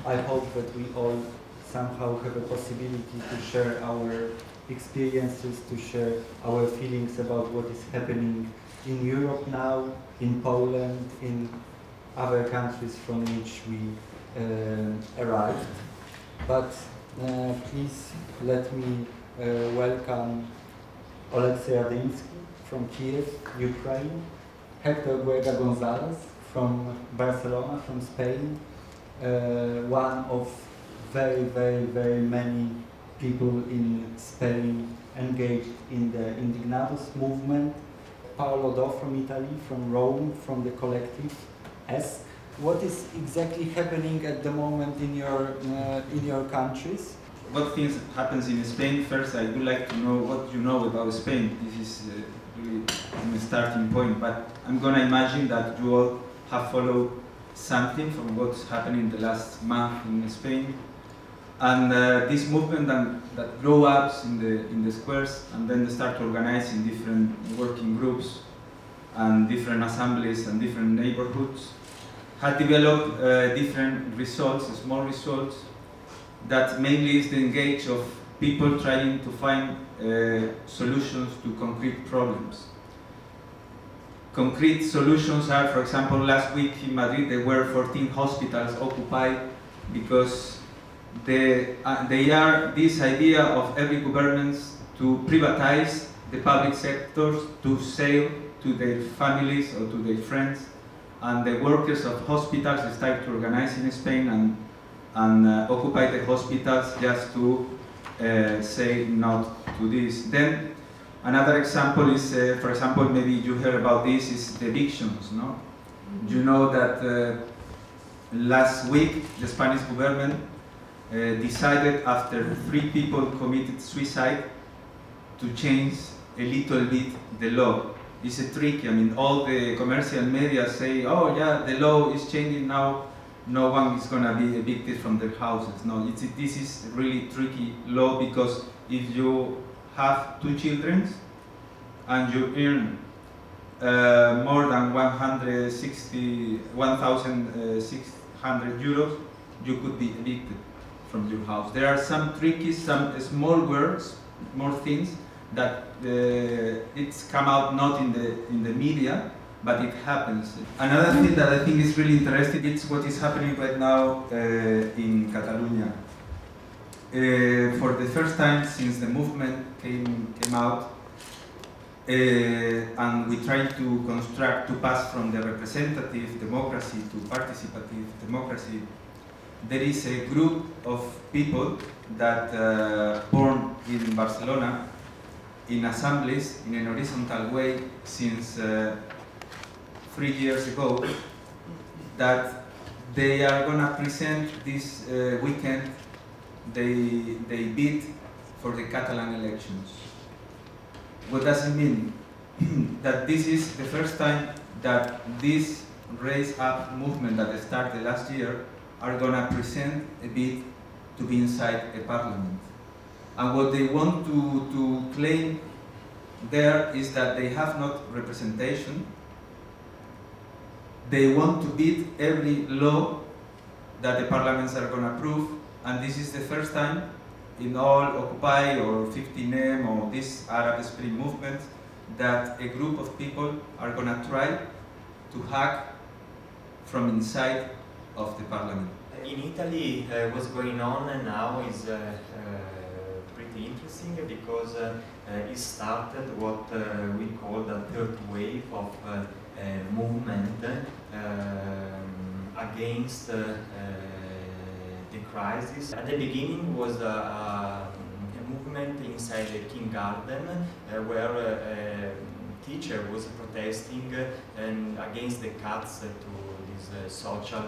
I hope that we all somehow have a possibility to share our experiences, to share our feelings about what is happening in Europe now, in Poland, in other countries from which we arrived. But please let me welcome Oleksiy Radynski from Kijów, Ukraine, Héctor González from Barcelona, from Spain, one of very many people in Spain engaged in the Indignados movement, Paolo from Italy, from Rome, from the collective S. What is exactly happening at the moment in your countries? What things happens in Spain? First, I would like to know what you know about Spain. This is really a starting point, but I'm going to imagine that you all have followed something from what's happened in the last month in Spain. And this movement that grow up in the squares and then they start organizing different working groups and different assemblies and different neighborhoods had developed different results, small results, that mainly is the engage of people trying to find solutions to concrete problems. Concrete solutions are, for example, last week in Madrid there were 14 hospitals occupied because they are this idea of every government to privatize the public sectors, to sell to their families or to their friends, and the workers of hospitals start to organize in Spain and occupy the hospitals just to say no to this. Then another example is, for example, maybe you heard about this, is the evictions. No? You know that last week the Spanish government decided, after 3 people committed suicide, to change a little bit the law. It's a trick. I mean, all the commercial media say, oh yeah, the law is changing now, no one is going to be evicted from their houses. No, this is a really tricky law, because if you have 2 children and you earn more than 1,600 euros, you could be evicted from your house. There are some trickies, some small words, more things that it's come out not in the media, but it happens. Another thing that I think is really interesting is what is happening right now in Catalonia. For the first time since the movement came out, and we tried to pass from the representative democracy to participative democracy, there is a group of people that born in Barcelona in assemblies in an horizontal way since 3 years ago, that they are going to present this weekend. They bid for the Catalan elections. What does it mean? That this is the first time that this Raise Up movement that started last year are going to present a bid to be inside a parliament. And what they want to claim there is that they have not representation. They want to beat every law that the parliaments are going to approve, and this is the first time in all Occupy or 15M or this Arab Spring movement that a group of people are going to try to hack from inside of the parliament. In Italy, what's going on now is pretty interesting, because it started what we call the third wave of movement against the crisis. At the beginning was a movement inside the kindergarten where a teacher was protesting against the cuts to this social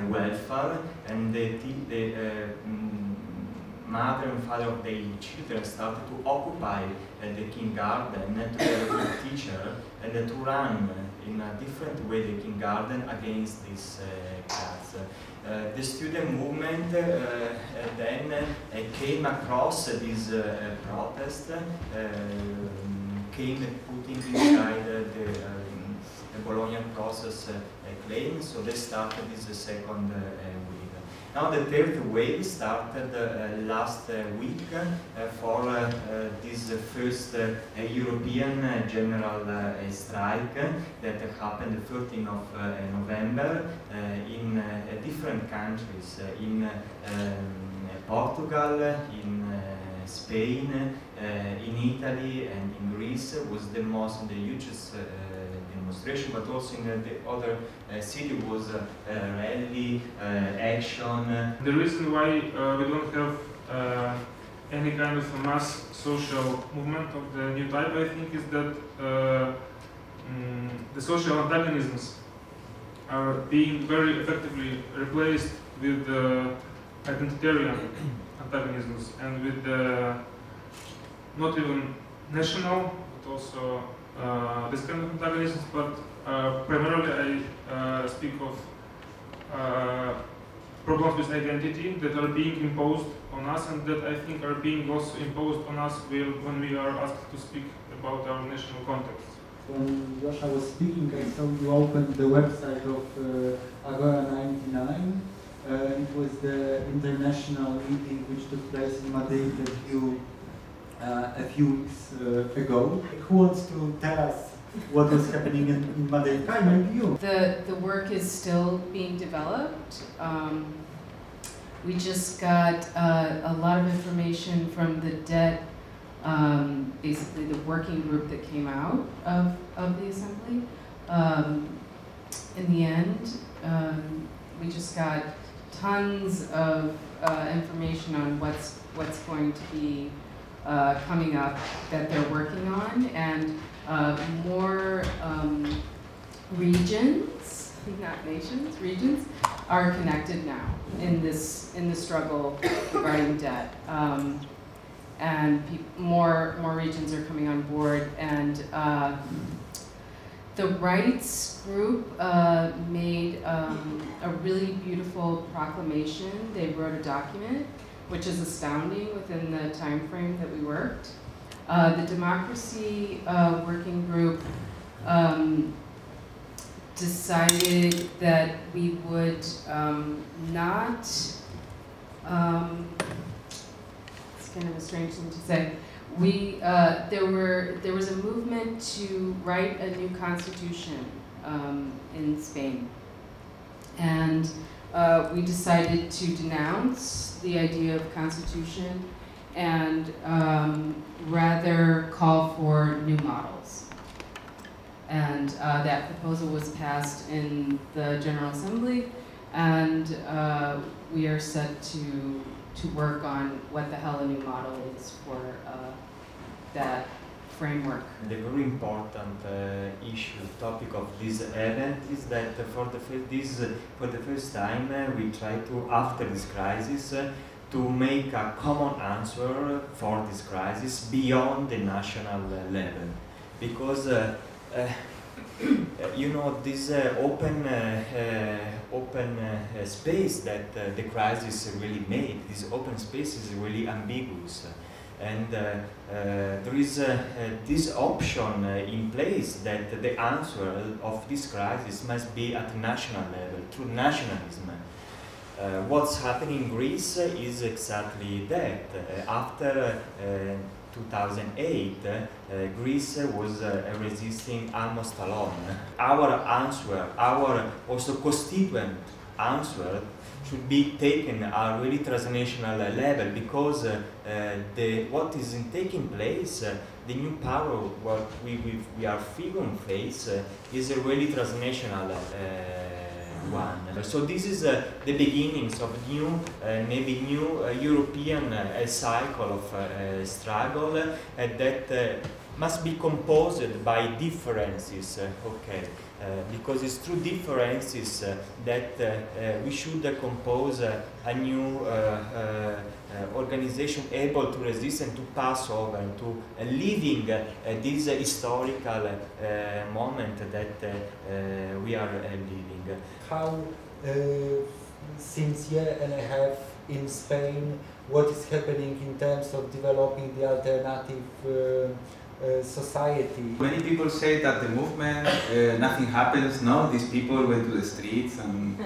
welfare, and the mother and father of the children started to occupy the kindergarten together with the teacher and to run in a different way the kindergarten against these cuts. The student movement then came across this protest, came putting inside the Bologna process claim, so they started this second wave. Now the third wave started last week for this first European general strike that happened the 13th of November in different countries, in Portugal, in Spain, in Italy and in Greece. Was the hugest demonstration, but also in the other city was rally, action. The reason why we don't have any kind of a mass social movement of the new type, I think, is that the social antagonisms are being very effectively replaced with identitarian antagonisms and with not even national, but also this kind of antagonisms, but primarily I speak of problems with identity that are being imposed on us and that I think are being also imposed on us when we are asked to speak about our national context. When Joshua was speaking, I saw you opened the website of Agora 99. It was the international meeting which took place in Madrid a few weeks ago. Who wants to tell us what was happening in Madrid? Maybe you. The work is still being developed. We just got a lot of information from the debt, basically the working group that came out of the assembly. In the end, we just got tons of information on what's going to be coming up that they're working on, and more regions, not nations, regions, are connected now in the struggle regarding debt, and more regions are coming on board. And the rights group made a really beautiful proclamation. They wrote a document, which is astounding within the time frame that we worked. The democracy working group decided that we would not, it's kind of a strange thing to say, there was a movement to write a new constitution in Spain, and we decided to denounce the idea of constitution and rather call for new models. And that proposal was passed in the General Assembly, and we are set to work on what the hell a new model is for that framework. The very important topic of this event is that for the first time we try to, after this crisis, to make a common answer for this crisis beyond the national level, because you know, this open space that the crisis really made, this open space is really ambiguous. And there is this option in place that the answer of this crisis must be at national level, through nationalism. What's happening in Greece is exactly that. After 2008, Greece was resisting almost alone. Our answer, our also constituent answer, should be taken at a really transnational level, because what is taking place, the new power what we are feeling face is a really transnational one. So this is the beginnings of maybe new European cycle of struggle that must be composed by differences. Because it's through differences that we should compose a new organization able to resist and to pass over and to living this historical moment that we are living. How, since year and a half in Spain, what is happening in terms of developing the alternative society. Many people say that the movement, nothing happens, no? These people went to the streets and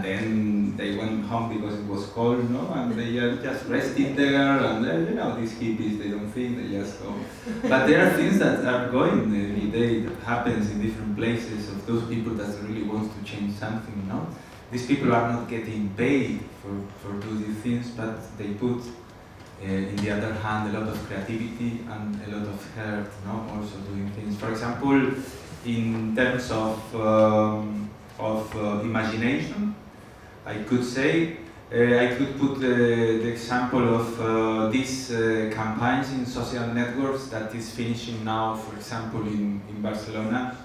then they went home because it was cold, no? And they are just resting there and you know, these hippies, they don't think, they just go. But there are things that are going every day that happens in different places of those people that really want to change something, no? These people are not getting paid for doing these things, but they put in the other hand, a lot of creativity and a lot of heart, no? Also doing things. For example, in terms of imagination, I could say, I could put the example of these campaigns in social networks that is finishing now, for example, in Barcelona.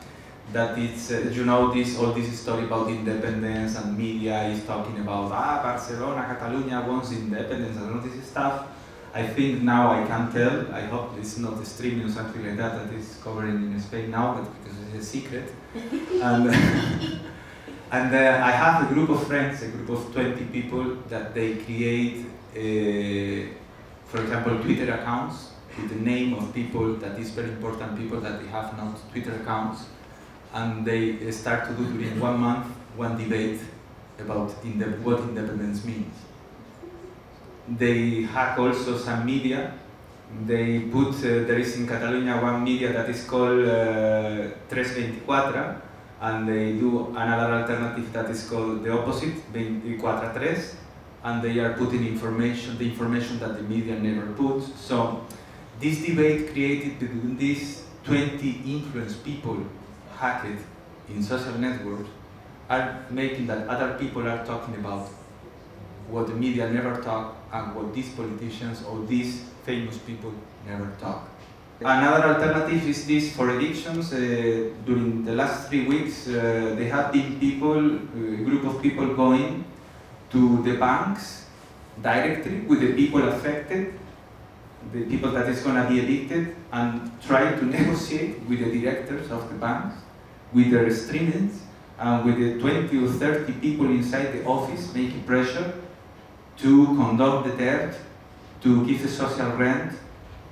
That it's, you know, all this story about independence and media is talking about, Barcelona, Catalonia wants independence and all this stuff. I think now I can tell, I hope it's not streaming or something like that that is covering in Spain now, but because it's a secret. And I have a group of friends, a group of 20 people that they create, for example, Twitter accounts with the name of people that is very important people that they have not Twitter accounts. And they start to do during 1 month, one debate about what independence means. They hack also some media. They put, there is in Catalonia one media that is called 324, and they do another alternative that is called the opposite, 24-3, and they are putting information, the information that the media never puts. So this debate created between these 20 influenced people hacked in social networks are making that other people are talking about what the media never talk and what these politicians or these famous people never talk. Another alternative is this for evictions. During the last 3 weeks, there have been people, a group of people going to the banks directly with the people affected, the people that is going to be evicted, and try to negotiate with the directors of the banks, with the restraints, and with the 20 or 30 people inside the office making pressure to conduct the debt, to give the social rent,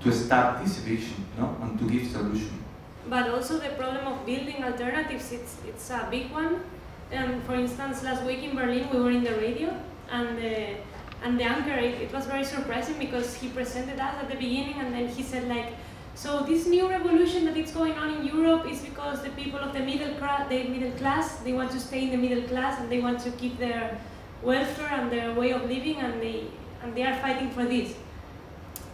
to stop this eviction, no? And to give solution. But also the problem of building alternatives, it's a big one. And for instance, last week in Berlin we were in the radio, and the anchor, it was very surprising because he presented us at the beginning and then he said like, so this new revolution that is going on in Europe is because the people of the middle class, they want to stay in the middle class and they want to keep their welfare and their way of living, and they are fighting for this.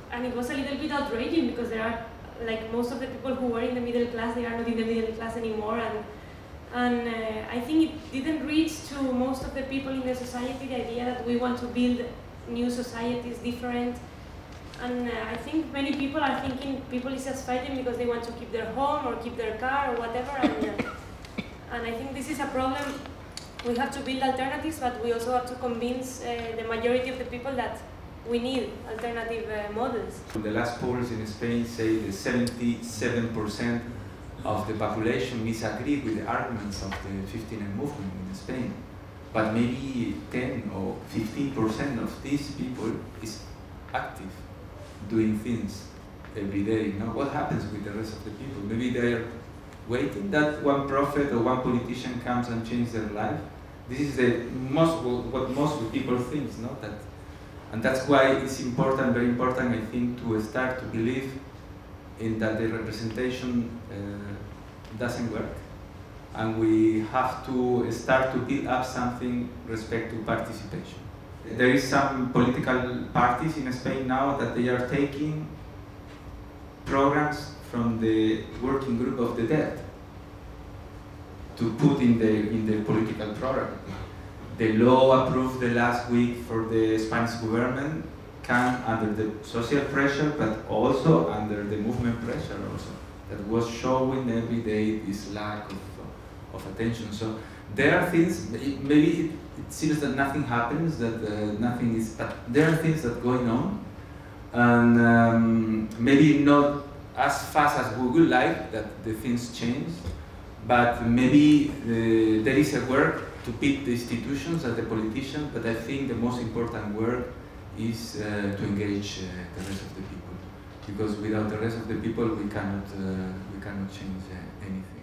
And it was a little bit outraging because there are, like, most of the people who were in the middle class, they are not in the middle class anymore, and I think it didn't reach to most of the people in the society the idea that we want to build new societies, different. And I think many people are thinking people is just fighting because they want to keep their home or keep their car or whatever. And I think this is a problem. We have to build alternatives, but we also have to convince the majority of the people that we need alternative models. The last polls in Spain say that 77% of the population disagree with the arguments of the 15M movement in Spain. But maybe 10 or 15% of these people is active, doing things every day. You know, what happens with the rest of the people? Maybe they are waiting that one prophet or one politician comes and changes their life. This is what most people think, no? And that's why it's important, very important, I think, to start to believe in that the representation doesn't work. And we have to start to build up something respect to participation. There is some political parties in Spain now that they are taking programs from the working group of the dead to put in the political program. The law approved the last week for the Spanish government came under the social pressure, but also under the movement pressure also, that was showing every day this lack of attention. So there are things, maybe it seems that nothing happens, that nothing is, but there are things that are going on, and maybe not as fast as we would like that the things change, but maybe there is a work to beat the institutions and the politicians, but I think the most important work is to engage the rest of the people. because without the rest of the people we cannot change anything.